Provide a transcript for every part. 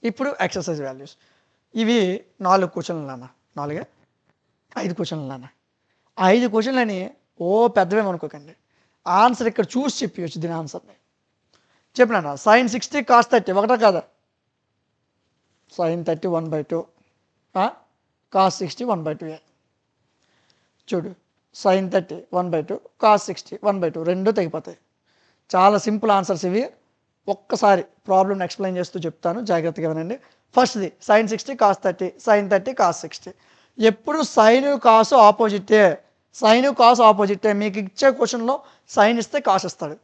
ఇప్పుడు exercise values. ఇవి 4 క్వశ్చన్లు నాన్న, 4 5 క్వశ్చన్లు నాన్న. 5 క్వశ్చన్లని ఓ పెద్దవేమనుకోకండి, ఆన్సర్ ఇక్కడ చూసి చెప్పవచ్చు. దీని ఆన్సర్ని చెప్పినా, sin 60 cos 30 ఒకటా కాదా? sin 30 1/2, cos 60 1/2. చూడు, sin 30 1/2, cos 60 1/2 రెండు తెగిపోతాయి. చాలా సింపుల్ ఆన్సర్స్ ఇవి. ఒక్కసారి ప్రాబ్లమ్ ఎక్స్ప్లెయిన్ చేస్తూ చెప్తాను, జాగ్రత్తగా వినండి. ఫస్ట్ది sin 60 cos 30, sin 30 cos 60. ఎప్పుడు సైన్ కాసు ఆపోజిటే, సైన్ కాసు ఆపోజిటే. మీకు ఇచ్చే క్వశ్చన్లో సైన్ ఇస్తే కాస్ ఇస్తాడు,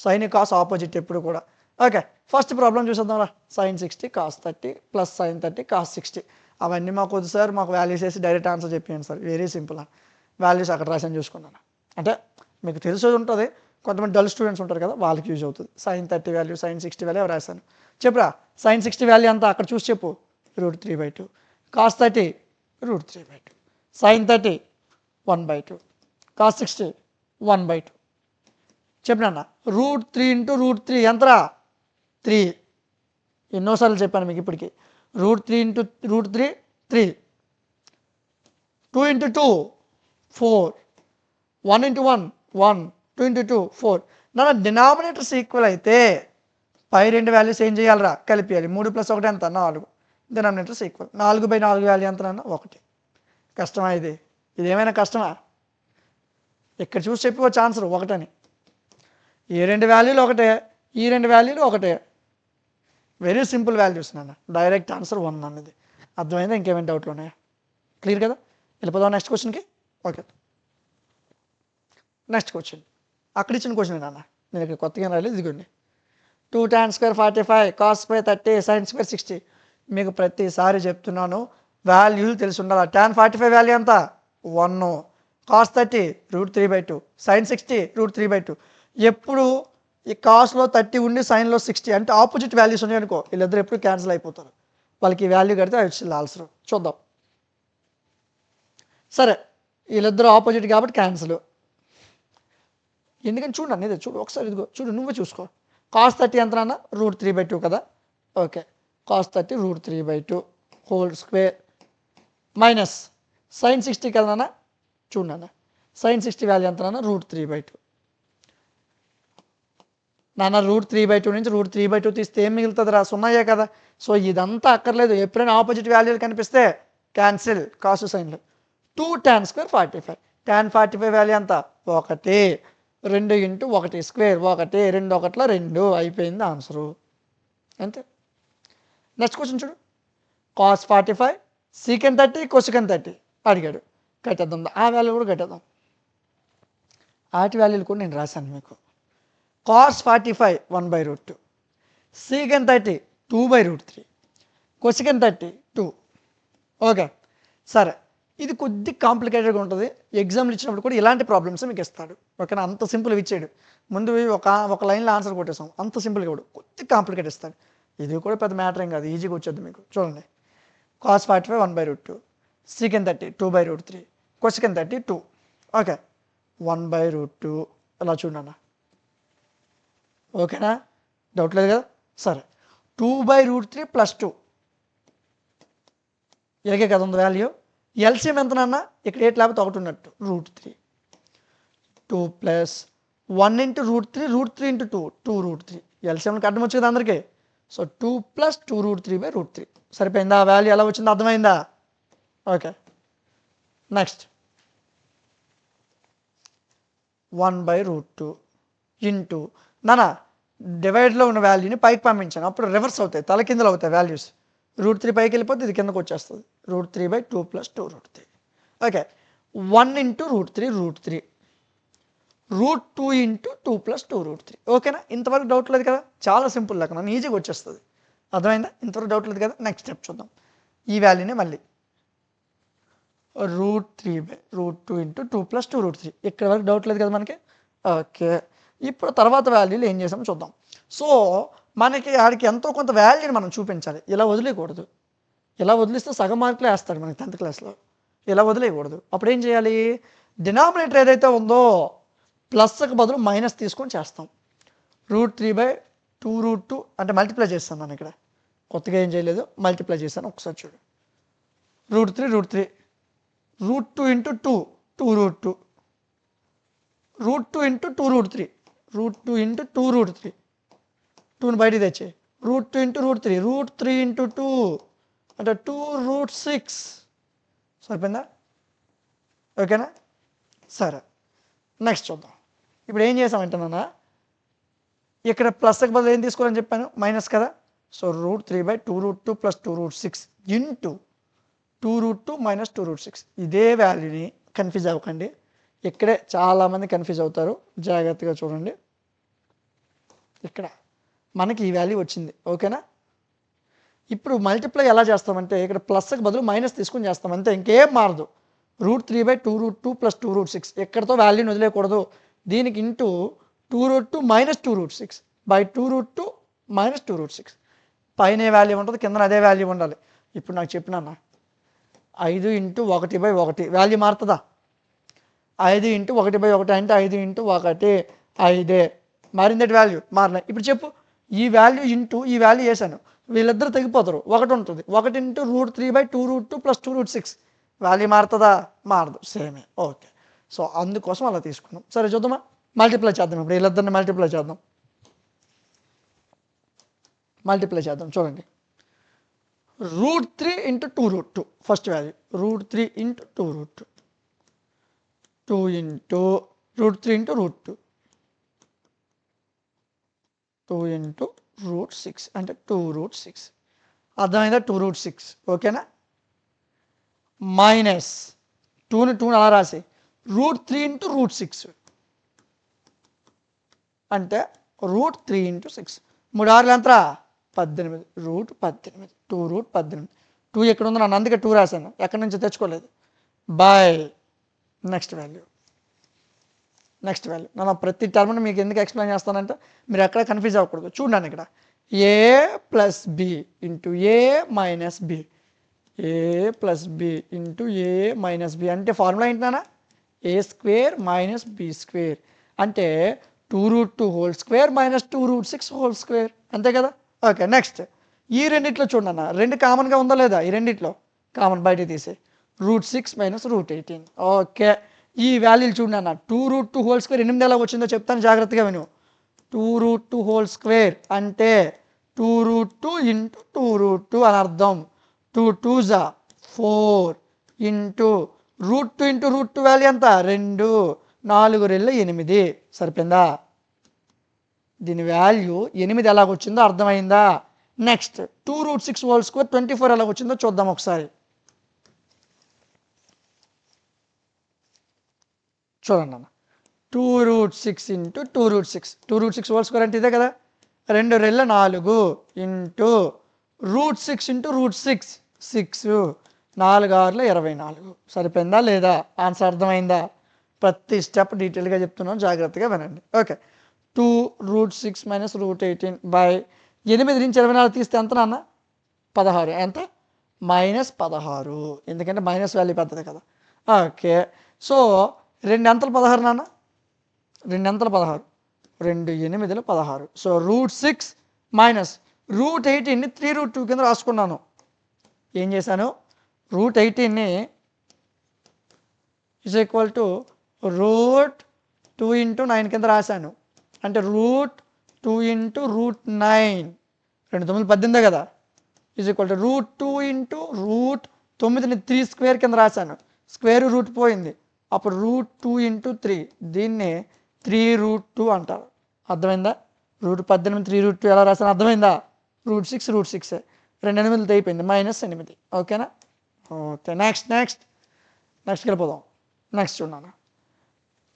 సైన్ కాస్ ఆపోజిట్ ఎప్పుడు కూడా. ఓకే, ఫస్ట్ ప్రాబ్లం చూసేద్దాంరా. sin 60 cos 30 plus sin 30 cos 60. అవన్నీ మాకు వద్దు సార్, మాకు వాల్యూస్ వేసి డైరెక్ట్ ఆన్సర్ చెప్పాను సార్. వెరీ సింపుల్ అని వాల్యూస్ అక్కడ రాసాను చూసుకున్నాను. అంటే మీకు తెలిసి ఉంటుంది, కొంతమంది డల్ స్టూడెంట్స్ ఉంటారు కదా, వాళ్ళకి యూజ్ అవుతుంది. sin 30 వాల్యూ, sin 60 వాల్యూ రాశాను. చెప్పురా, sin 60 వాల్యూ అంతా అక్కడ చూసి చెప్పు. √3/2, cos 30 √3/2, sin 30 1/2, cos 60 1/2. చెప్పినా, √3 × √3 ఎంతరా? 3. ఎన్నోసార్లు చెప్పాను మీకు ఇప్పటికి. √3 × √3 3, 2 × 2 4, 1 × 1 1, 2 × 2 4. నా డినామినేటర్స్ ఈక్వల్ అయితే పై రెండు వాల్యూస్ ఏం చేయాలరా? కలిపేయాలి. 3 + 1 ఎంత? 4. Denominators equal. 4/4 వాల్యూ ఎంత నాన్న? 1. కష్టమా ఇది? ఇదేమైనా కష్టమా? ఇక్కడ చూసి చెప్పవచ్చు ఆన్సర్ 1 అని. ఈ రెండు వాల్యూలు ఒకటే, ఈ రెండు వాల్యూలు ఒకటే. వెరీ సింపుల్ వాల్యూస్ నాన్న. డైరెక్ట్ ఆన్సర్ 1 అన్నది. అర్థమైందా? ఇంకేమైనా డౌట్లు ఉన్నాయా? క్లియర్ కదా? వెళ్ళిపోదాం నెక్స్ట్ క్వశ్చన్కి. ఓకే, నెక్స్ట్ క్వశ్చన్ అక్కడ ఇచ్చిన క్వశ్చన్ నాన్న, నేను ఇక్కడ కొత్తగా రాలేదు. ఇదిగోండి, 2 tan square 45, cos square 30, sin square 60. మీకు ప్రతిసారి చెప్తున్నాను, వాల్యూలు తెలిసి ఉండాలి. tan 45 వాల్యూ ఎంత? 1, cos 30 √3/2, sin 60 √3/2. ఎప్పుడు ఈ కాస్లో 30 ఉండి సైన్లో 60 అంటే ఆపోజిట్ వాల్యూస్ ఉన్నాయనుకో, వీళ్ళిద్దరు ఎప్పుడు క్యాన్సిల్ అయిపోతారు. వాళ్ళకి ఈ వాల్యూ కడితే అది వచ్చింది ఆన్సర్. చూద్దాం. సరే, వీళ్ళిద్దరు ఆపోజిట్ కాబట్టి క్యాన్సిల్. ఎందుకని చూడండి, అనేది చూడు ఒకసారి. ఇదిగో చూడు, నువ్వే చూసుకో. cos 30 ఎంత నాన్న? √3/2 కదా. Okay, cos 30 √3/2 whole square minus sin 60 కదా నాన్న. చూడు నాన్న, sin 60 వాల్యూ ఎంత నాన్న? √3/2. నాన్న √3/2 నుంచి √3/2 తీస్తే ఏం మిగులుతుంది రా? సున్నాయే కదా. సో ఇదంతా అక్కర్లేదు. ఎప్పుడైనా ఆపోజిట్ వాల్యూలు కనిపిస్తే క్యాన్సిల్. కాసు సైన్లు. 2 tan square 45, tan 45 వాల్యూ ఎంత? 1. 2 × 1 స్క్వేర్ 1, 2 1 2 అయిపోయింది ఆన్సరు. అంతే. నెక్స్ట్ క్వశ్చన్ చూడు, cos 45 secant 30 cosecant 30 అడిగాడు. కట్టేద్దాం, ఆ వాల్యూ కూడా కట్టేద్దాం. ఆటి వాల్యూలు కూడా నేను రాశాను మీకు. cos 45 1/√2, secant 30 2/√3, cosecant 30 2. ఓకే, సరే. ఇది కొద్ది కాంప్లికేటెడ్గా ఉంటుంది. ఎగ్జామ్లు ఇచ్చినప్పుడు కూడా ఇలాంటి ప్రాబ్లమ్స్ మీకు ఇస్తాడు. ఓకేనా? అంత సింపుల్ ఇచ్చాడు. ముందు ఒక లైన్లో ఆన్సర్ కొట్టేసాం. అంత సింపుల్గా కూడా కొద్ది కాంప్లికేట్ ఇస్తాడు. ఇది కూడా పెద్ద మ్యాటర్ ఏం కాదు, ఈజీగా వచ్చేది మీకు. చూడండి, cos 45 1/√2, secant 30 2/√3, cosecant 30 2. ఓకే, 1/√2 ఇలా చూడన్నా. ఓకేనా? డౌట్ లేదు కదా? సరే, 2/√3 + 2 ఇలాగే కదా ఉంది వాల్యూ. ఎల్సిఎం ఎంత నాన్న? ఇక్కడ 8 లేకపోతే 1 ఉన్నట్టు. √3, 2 + 1 × √3, √3 × 2 2√3. ఎల్సిఎంకి అర్థం వచ్చేది అందరికీ. సో 2 + 2√3/√3 సరిపోయిందా? ఆ వాల్యూ ఎలా వచ్చిందో అర్థమైందా? ఓకే, నెక్స్ట్ 1/√2 ఇంటూ నానా డివైడ్లో ఉన్న వాల్యూని పైకి పంపించాను. అప్పుడు రివర్స్ అవుతాయి, తలకిందులు అవుతాయి వాల్యూస్. √3 పైకి వెళ్ళిపోతే ఇది కిందకు వచ్చేస్తుంది. √3/2 + 2√3. ఓకే, 1 × √3 √3, √2 × 2 + 2√3. ఓకేనా? ఇంతవరకు డౌట్ లేదు కదా? చాలా సింపుల్ లెక్క, నన్ను ఈజీగా వచ్చేస్తుంది. అర్థమైందా? ఇంతవరకు డౌట్ లేదు కదా? నెక్స్ట్ స్టెప్ చూద్దాం. ఈ వాల్యూనే మళ్ళీ √2 × 2 + 2√3. ఇక్కడ వరకు డౌట్ లేదు కదా మనకి? ఓకే, ఇప్పుడు తర్వాత వాల్యూలు ఏం చేసామో చూద్దాం. సో మనకి ఆడికి ఎంతో కొంత వాల్యూని మనం చూపించాలి. ఇలా వదిలేయకూడదు. ఇలా వదిలిస్తే సగం మార్కులే వేస్తాడు మనకి 10th క్లాస్లో. ఇలా వదిలేయకూడదు. అప్పుడు ఏం చేయాలి? డినామినేటర్ ఏదైతే ఉందో ప్లస్కి బదులు మైనస్ తీసుకొని చేస్తాం. √3/2√2 అంటే మల్టిప్లై చేస్తాను నేను ఇక్కడ. కొత్తగా ఏం చేయలేదు, మల్టిప్లై చేశాను. ఒకసారి చూడు, √3 √3, √2 ఇంటూ 2 2√2, √2 ఇంటూ 2√3, √2 ఇంటూ 2√3, 2ని బయటికి తెచ్చే, √2 ఇంటూ √3, √3 ఇంటూ 2 అంటే 2√6. సరిపోయిందా? ఓకేనా? సరే, నెక్స్ట్ చూద్దాం. ఇప్పుడు ఏం చేసామంటే నాన్న, ఇక్కడ ప్లస్కి బదులు ఏం తీసుకోవాలని చెప్పాను, మైనస్ కదా. So √3/2√2 + 2√6 into 2√2 - 2√6. ఇదే వాల్యూని కన్ఫ్యూజ్ అవ్వకండి, ఇక్కడే చాలామంది కన్ఫ్యూజ్ అవుతారు, జాగ్రత్తగా చూడండి. ఇక్కడ మనకి ఈ వాల్యూ వచ్చింది. ఓకేనా? ఇప్పుడు మల్టిప్లై ఎలా చేస్తామంటే ఇక్కడ ప్లస్కి బదులు మైనస్ తీసుకుని చేస్తాం, అంతే, ఇంకేం మారదు. √3/2√2 + 2√6 ఎక్కడితో వాల్యూని వదిలేయకూడదు. దీనికి ఇంటూ 2√2 - 2√6 2√2 - 2√6. పైన వాల్యూ ఉంటుంది, కింద అదే వాల్యూ ఉండాలి. ఇప్పుడు నాకు చెప్పినా 5 × 1/1 వాల్యూ మారుతుందా? 5 × 1/1 అంటే 5 × 1 5. మారిందటి వాల్యూ మారినాయి. ఇప్పుడు చెప్పు, ఈ వాల్యూ ఇంటూ ఈ వాల్యూ వేసాను, వీళ్ళిద్దరు తెగిపోతారు, 1 ఉంటుంది. 1 × √3/2√2 + 2√6 వాల్యూ మారుతుందా? మారదు, సేమే. ఓకే, సో అందుకోసం అలా తీసుకున్నాం. సరే చూద్దామా, మల్టిప్లై చేద్దాం. ఇప్పుడు వీళ్ళిద్దరిని మల్టిప్లై చేద్దాం. చూడండి, √3 × 2√2 ఫస్ట్ వాల్యూ, √3 × 2√2, 2 × √3 × √2, 2 × √6 అంటే 2√6. అర్థమైందా? 2√6. ఓకేనా? మైనస్ 2ని అలా రాసి √3 × √6 అంటే √3 × 6. 3 6 ఎంతరా? 18. √18, 2√18. 2 ఎక్కడ ఉందో నన్ను అందుకే 2 రాశాను, ఎక్కడి నుంచి తెచ్చుకోలేదు. By next value. నన్ను ప్రతి టర్మ్ని మీకు ఎందుకు ఎక్స్ప్లెయిన్ చేస్తానంటే మీరు ఎక్కడ కన్ఫ్యూజ్ అవ్వకూడదు. చూడండి, ఇక్కడ a + b × a - b, a + b × a - b అంటే ఫార్ములా ఏంటన్నా, a² - b² అంటే 2√2² - 2√6², అంతే కదా. ఓకే, నెక్స్ట్ ఈ రెండిట్లో చూడన్న, 2 కామన్గా ఉందా లేదా? ఈ రెండిట్లో కామన్ బయట తీసే, √6 - √18. ఓకే, ఈ వాల్యూలు చూడండి అన్న, 2√2² 8 ఎలా వచ్చిందో చెప్తాను, జాగ్రత్తగా విను. 2√2² అంటే 2√2 × 2√2 అని అర్థం. 2 2s 4 ఇంటూ √2 × √2 వాల్యూ ఎంత? 2, 4 రెళ్ళు 8. సరిపోయిందా? దీని వాల్యూ 8 ఎలాగొచ్చిందో అర్థమైందా? నెక్స్ట్ 2√6² 24 ఎలాగొచ్చిందో చూద్దాం ఒకసారి. చూడండి అన్న, 2√6 × 2√6, 2√6² అంటే ఇదే కదా, 2 రెళ్ళ 4 ఇంటూ √6 × √6 6, 4 6 24. సరిపోయిందా లేదా? ఆన్సర్ అర్థమైందా? ప్రతి స్టెప్ డీటెయిల్గా చెప్తున్నాను, జాగ్రత్తగా వినండి. ఓకే, 2√6 - √18 బై 8 నుంచి 24 తీస్తే ఎంత నాన్న? 16. ఎంత? -16, ఎందుకంటే మైనస్ వాల్యూ పెద్దది కదా. ఓకే, సో 2 ఎంతలు 16 నాన్న? 2 ఎంతలు 16, 2 8 16. సో √6 - √18ని 3√2 కింద రాసుకున్నాను. ఏం చేశాను? √18ని = √2 × 9 కింద రాశాను, అంటే √2 × √9, 2 9 18 కదా, √2 × √9ని 3² కింద రాశాను, స్క్వేర్ రూట్ పోయింది, అప్పుడు √2 × 3, దీన్ని 3√2 అంటారు. అర్థమైందా? √18 3√2 ఎలా రాశాను అర్థమైందా? √6 √6, 2 8 అయిపోయింది, -8. ఓకేనా? ఓకే, నెక్స్ట్కి వెళ్ళిపోదాం. నెక్స్ట్ చూడన్నా,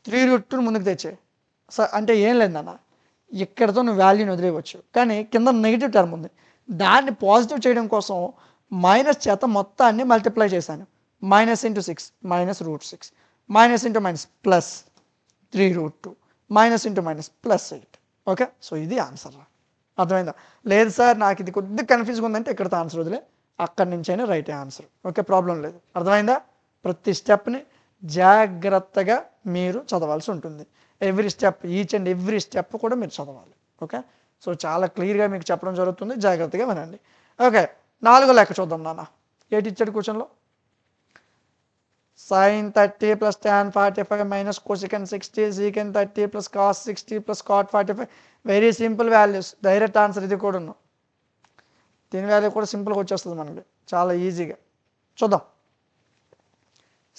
3√2 ముందుకు తెచ్చే, అంటే ఏం లేదన్న, ఇక్కడతో నువ్వు వాల్యూని వదిలేయవచ్చు, కానీ కింద నెగిటివ్ టర్మ్ ఉంది, దాన్ని పాజిటివ్ చేయడం కోసం మైనస్ చేత మొత్తాన్ని మల్టిప్లై చేశాను. -6 × -6, -√6, -× ప్లస్ 3√2, -× +8. ఓకే, సో ఇది ఆన్సర్. అర్థమైందా? లేదు సార్ నాకు ఇది కొద్దిగా కన్ఫ్యూజ్గా ఉందంటే ఇక్కడతో ఆన్సర్ వదిలే, అక్కడి నుంచైనా రైట్ ఆన్సర్. ఓకే, ప్రాబ్లం లేదు. అర్థమైందా? ప్రతి స్టెప్ని జాగ్రత్తగా మీరు చదవాల్సి ఉంటుంది. ఈచ్ అండ్ ఎవ్రీ స్టెప్ కూడా మీరు చదవాలి. ఓకే, సో చాలా క్లియర్గా మీకు చెప్పడం జరుగుతుంది, జాగ్రత్తగా వినండి. ఓకే, 4 లెక్క చూద్దాం నాన్న. ఏంటి ఇచ్చాడు క్వశ్చన్లో? sin 30 plus tan 45 minus cosecant 60 secant 30 plus cos 60 plus cot 45. Very simple values, direct answer ఇది కూడా. దీని వాల్యూ కూడా సింపుల్గా వచ్చేస్తుంది మనకి, చాలా ఈజీగా. చూద్దాం.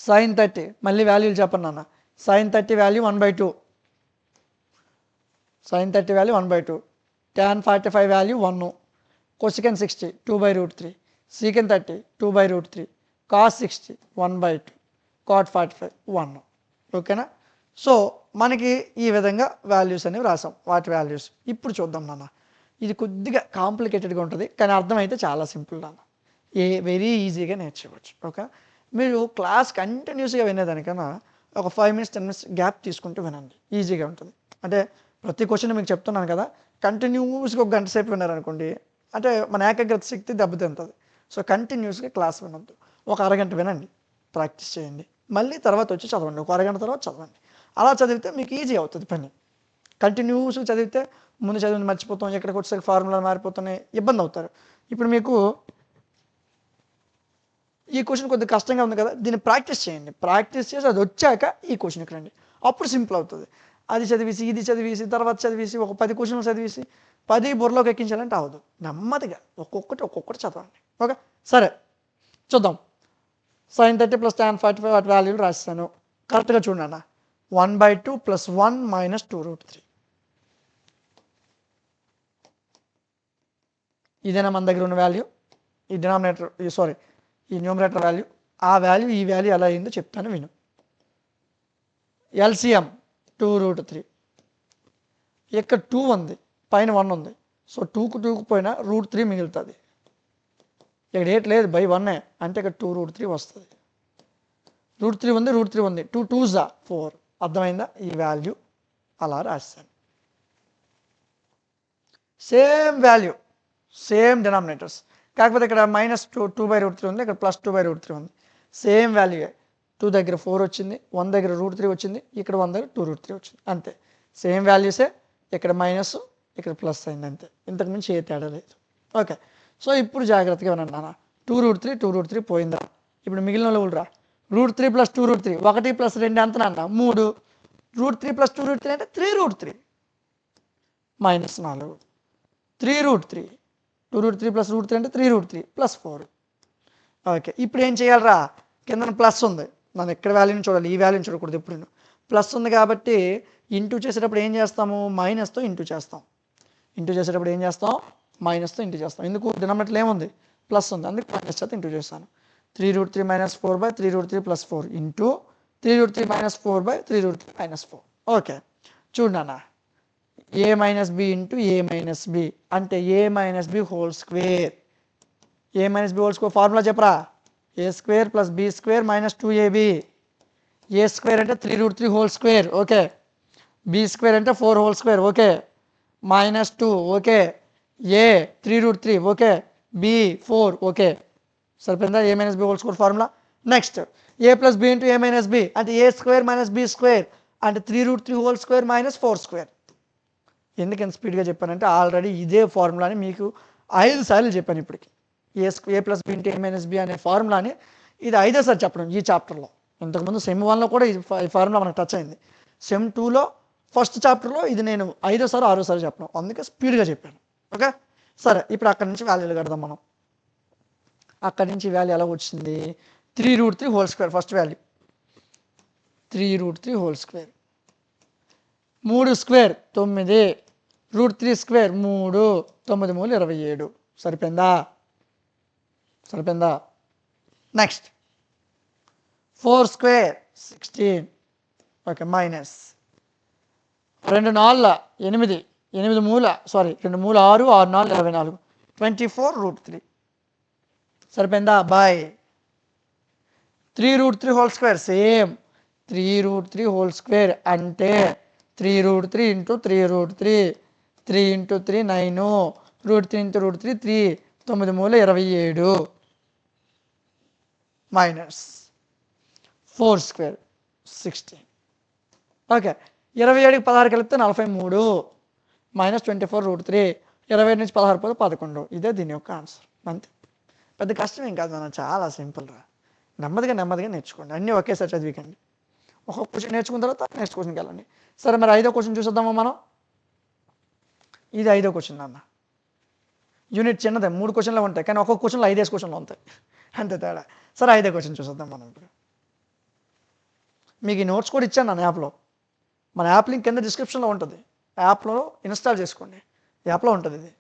sin 30 మళ్ళీ వాల్యూలు చెప్పండి నాన్న. sin 30 value 1/2, sin 30 value 1/2, tan 45 value 1, cosecant 60 2/√3, secant 30 2/√3, cos 60 1/2, cot 45 1. ఓకేనా? సో మనకి ఈ విధంగా వాల్యూస్ అనేవి రాసాం, వాటి వాల్యూస్. ఇప్పుడు చూద్దాం నాన్న. ఇది కొద్దిగా కాంప్లికేటెడ్గా ఉంటుంది, కానీ అర్థమైతే చాలా సింపుల్ నాన్న. వెరీ ఈజీగా నేర్చుకోవచ్చు. ఓకే, మీరు క్లాస్ కంటిన్యూస్గా వినేదానికన్నా ఒక 5 minutes 10 minutes గ్యాప్ తీసుకుంటూ వినండి, ఈజీగా ఉంటుంది. అంటే ప్రతి క్వశ్చన్ మీకు చెప్తున్నాను కదా, కంటిన్యూస్గా ఒక గంట సేపు విన్నారనుకోండి, అంటే మన ఏకాగ్రత శక్తి దెబ్బతింటుంది. సో కంటిన్యూస్గా క్లాస్ వినొద్దు, ఒక అరగంట వినండి, ప్రాక్టీస్ చేయండి, మళ్ళీ తర్వాత వచ్చి చదవండి, ఒక అరగంట తర్వాత చదవండి. అలా చదివితే మీకు ఈజీ అవుతుంది పని. కంటిన్యూస్గా చదివితే ముందు చదివింది మర్చిపోతాం, ఎక్కడికి వచ్చేసరికి ఫార్ములాలు మారిపోతున్నాయి, ఇబ్బంది అవుతారు. ఇప్పుడు మీకు ఈ క్వశ్చన్ కొద్దిగా కష్టంగా ఉంది కదా, దీన్ని ప్రాక్టీస్ చేయండి. ప్రాక్టీస్ చేసి అది వచ్చాక ఈ క్వశ్చన్కి రండి, అప్పుడు సింపుల్ అవుతుంది. అది చదివేసి ఇది చదివేసి తర్వాత చదివేసి ఒక 10 క్వశ్చన్లు చదివేసి 10 బుర్రలోకి ఎక్కించాలంటే అవదు. నెమ్మదిగా ఒక్కొక్కటి చదవండి. ఓకే, సరే చూద్దాం. sin 30 plus tan 45 వాటి వాల్యూలు రాస్తాను. కరెక్ట్గా చూడండి అన్న. 1/2 plus 1 minus 2√3. ఇదేనా మన దగ్గర ఉన్న వాల్యూ? ఈ డినామినేటర్, సారీ ఈ న్యూమరేటర్ వాల్యూ. ఆ వాల్యూ ఈ వాల్యూ ఎలా అయిందో చెప్తాను విను. ఎల్సిఎం 2√3. ఇక్కడ 2 ఉంది, పైన 1 ఉంది. సో 2కు 2కు పోయినా √3 మిగులుతుంది. ఇక్కడ 8 లేదు, బై 1 అంటే ఇక్కడ 2√3 వస్తుంది. √3 ఉంది, √3 ఉంది, 2 2s 4. అర్థమైందా? ఈ వాల్యూ అలా రాశాను. సేమ్ వాల్యూ, సేమ్ డినామినేటర్స్, కాకపోతే ఇక్కడ -2/√3 ఉంది, ఇక్కడ +2/√3 ఉంది. Same value. 2 దగ్గర 4 వచ్చింది, 1 దగ్గర √3 వచ్చింది, ఇక్కడ 1 దగ్గర 2√3 వచ్చింది, అంతే. సేమ్ వాల్యూసే, ఇక్కడ మైనస్ ఇక్కడ ప్లస్ అయింది, అంతే. ఇంతకు మించి ఏ తేడా లేదు. ఓకే, సో ఇప్పుడు జాగ్రత్తగా ఉన్నాను నాన్న. 2√3 పోయిందా? ఇప్పుడు మిగిలిన వాళ్ళు రా. √3 + 2√3, 1 + 2 ఎంత నాన్న? 3. √3 + 2√3 అంటే 3√3 -4. 3√3, 2√3 + √3 అంటే 3√3 +4. ఓకే, ఇప్పుడు ఏం చేయాలరా? కింద ప్లస్ ఉంది, మనం ఎక్కడ వాల్యూని చూడాలి, ఈ వాల్యూని చూడకూడదు. ఇప్పుడు నేను ప్లస్ ఉంది కాబట్టి ఇంటూ చేసేటప్పుడు ఏం చేస్తాము? మైనస్తో ఇంటూ చేస్తాం. ఇంటూ చేసేటప్పుడు ఏం చేస్తాం? మైనస్తో ఇంటూ చేస్తాం. ఎందుకు? డినామినేటర్ ఏముంది? ప్లస్ ఉంది, అందుకు మైనస్ చేత ఇంటూ చేస్తాను. 3√3 - 4/3√3 + 4 ఇంటూ 3√3 - 4/3√3 - 4. ఓకే, చూడు నాన్న. a - b into a - b అంటే a - b whole square. a - b whole square formula చెప్పరా? a² + b² - 2ab. a² అంటే 3√3 హోల్ స్క్వేర్, ఓకే. b² అంటే 4 whole square, okay. -2, okay. a 3√3, okay. b 4, okay. సరిపోయిందా? a - b whole square formula. Next a + b into a - b అంటే a² - b² అంటే 3√3 whole square -4². ఎందుకు ఎంత స్పీడ్గా చెప్పానంటే already ఇదే ఫార్ములాని మీకు 5 సార్లు చెప్పాను ఇప్పటికి. a + b into a - b అనే ఫార్ములాని ఇది 5వ సారి చెప్పడం ఈ చాప్టర్లో. ఇంతకుముందు సెమ్ 1లో కూడా ఈ ఫార్ములా మనకు టచ్ అయింది. సెమ్ 2లో ఫస్ట్ చాప్టర్లో ఇది నేను 5వ సారి 6వ సారి చెప్పను, అందుకే స్పీడ్గా చెప్పాను. ఓకే, సరే. ఇప్పుడు అక్కడి నుంచి వాల్యూలు కడదాం మనం. అక్కడి నుంచి వాల్యూ ఎలా వచ్చింది? 3√3 whole square first value. 3√3 whole square. 3 square 9, √3 square 3, 9 మూలు 27. సరిపోయిందా? Next 4 square 16, okay. మైనస్ 2 4 8, 8 మూల 2 మూల 6, 6 4 24, 24√3. సరిపోయిందా? By 3√3 whole square. Same 3√3 whole square అంటే 3√3 ఇంటూ 3√3, 3 ఇంటూ 3 9, √3 ఇంటూ √3 3, 9 మూల 27 మైనస్ 4 స్క్వేర్ 16. ఓకే, 27కి 16 కలిపితే 43 -24√3. 27 నుంచి 16 పోతే 11. ఇదే దీని యొక్క ఆన్సర్. అంతే, పెద్ద కష్టం ఏం కాదు మనం, చాలా సింపుల్ రా. నెమ్మదిగా నెమ్మదిగా నేర్చుకోండి, అన్నీ ఒకేసారి చదివికండి. ఒక్కొక్క క్వశ్చన్ నేర్చుకున్న తర్వాత నెక్స్ట్ క్వశ్చన్కి వెళ్ళండి. సరే, మరి 5వ క్వశ్చన్ చూసేద్దామా మనం. ఇది 5వ క్వశ్చన్ అన్న. యూనిట్ చిన్నదే, 3 క్వశ్చన్లు ఉంటాయి, కానీ ఒక్కొక్క క్వశ్చన్లో 5 క్వశ్చన్లు ఉంటాయి, అంతే తేడా. సరే, 5వ క్వశ్చన్ చూసేద్దాం మనం ఇప్పుడు. మీకు ఈ నోట్స్ కూడా ఇచ్చాను నా యాప్లో, మన యాప్ లింక్ కింద డిస్క్రిప్షన్లో ఉంటుంది, యాప్లో ఇన్స్టాల్ చేసుకోండి, యాప్లో ఉంటుంది ఇది.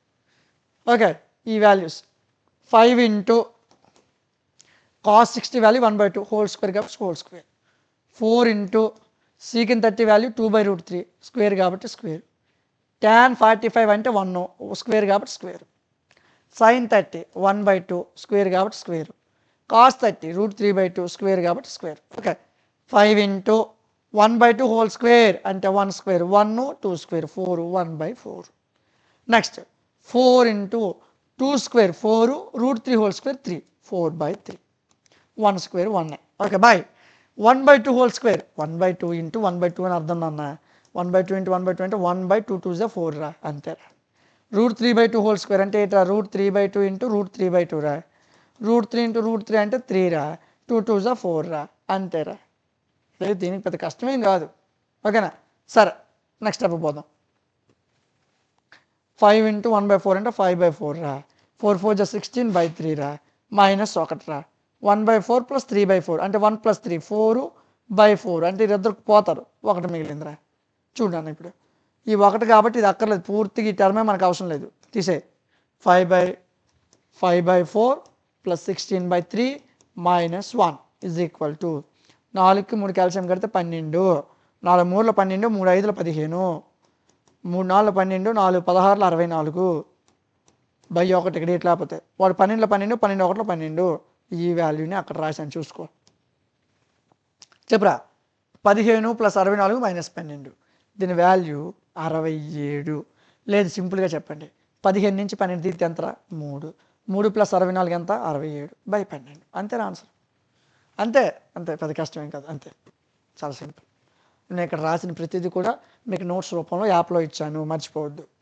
ఓకే, ఈ values 5 into cos 60 value 1/2 whole square కాబట్టి హోల్ స్క్వేర్, 4 ఇంటూ సీకిన్ 30 వాల్యూ 2/√3 స్క్వేర్ కాబట్టి స్క్వేర్, tan 45 అంటే 1 స్క్వేర్ కాబట్టి స్క్వేర్, sin 30 1/2 స్క్వేర్ కాబట్టి స్క్వేర్, cos 30 √3/2 స్క్వేర్ కాబట్టి square. Okay, 5 into 1/2 whole square అంటే 1 square, 1 2 square 4 1/4. Next 4 into 2 square 4 √3 whole square 3 4/3, 1 square 1. Okay, by 1/2 whole square 1/2 into 1/2 అని అర్థం నాన్న. 1/2 ఇంటూ 1/2 అంటే 1/2 2 = 4 రా, అంతే. √3/2 హోల్ స్క్వేర్ అంటే ఏంట్రా, √3/2 ఇంటూ √3/2 రా, √3 ఇంటూ √3 అంటే 3 రా, 2 2 = 4 రా, అంతేరా. లేదు, దీనికి పెద్ద కష్టమేం కాదు. ఓకేనా. సరే, నెక్స్ట్ స్టెప్ పోదాం. 5 ఇంటూ 1/4 అంటే 5/4 రా, 4 4 = 16/3 రా, -1 రా, 1/4 + 3/4 అంటే 1 + 3 4/4 అంటే ఇద్దరు పోతారు, 1 మిగిలిందిరా. చూడండి ఇప్పుడు ఈ 1 కాబట్టి ఇది అక్కర్లేదు, పూర్తిగా ఈ టర్మే మనకు అవసరం లేదు, తీసే. 5/4 + 16/3 -1 = 4కి 3 క్యాల్సియం కడితే 12, 4 3 12, 3 5 15, 3 4 12, 4 16 64 /1 ఇక్కడ ఇట్లా లేకపోతే వాడు 12 12 12 1 12, ఈ వాల్యూని అక్కడ రాశాను చూసుకో. చెప్పురా, 15 + 64 -12, దీని వాల్యూ 67. లేదు, సింపుల్గా చెప్పండి, 15 నుంచి 12 తీస్తే ఎంతరా, 3 3 + 64 ఎంత, 67/12, అంతేనా ఆన్సర్. అంతే అంతే, పెద్ద కష్టమేం కాదు, అంతే, చాలా సింపుల్. నేను ఇక్కడ రాసిన ప్రతిదీ కూడా మీకు నోట్స్ రూపంలో యాప్లో ఇచ్చాను, మర్చిపోవద్దు.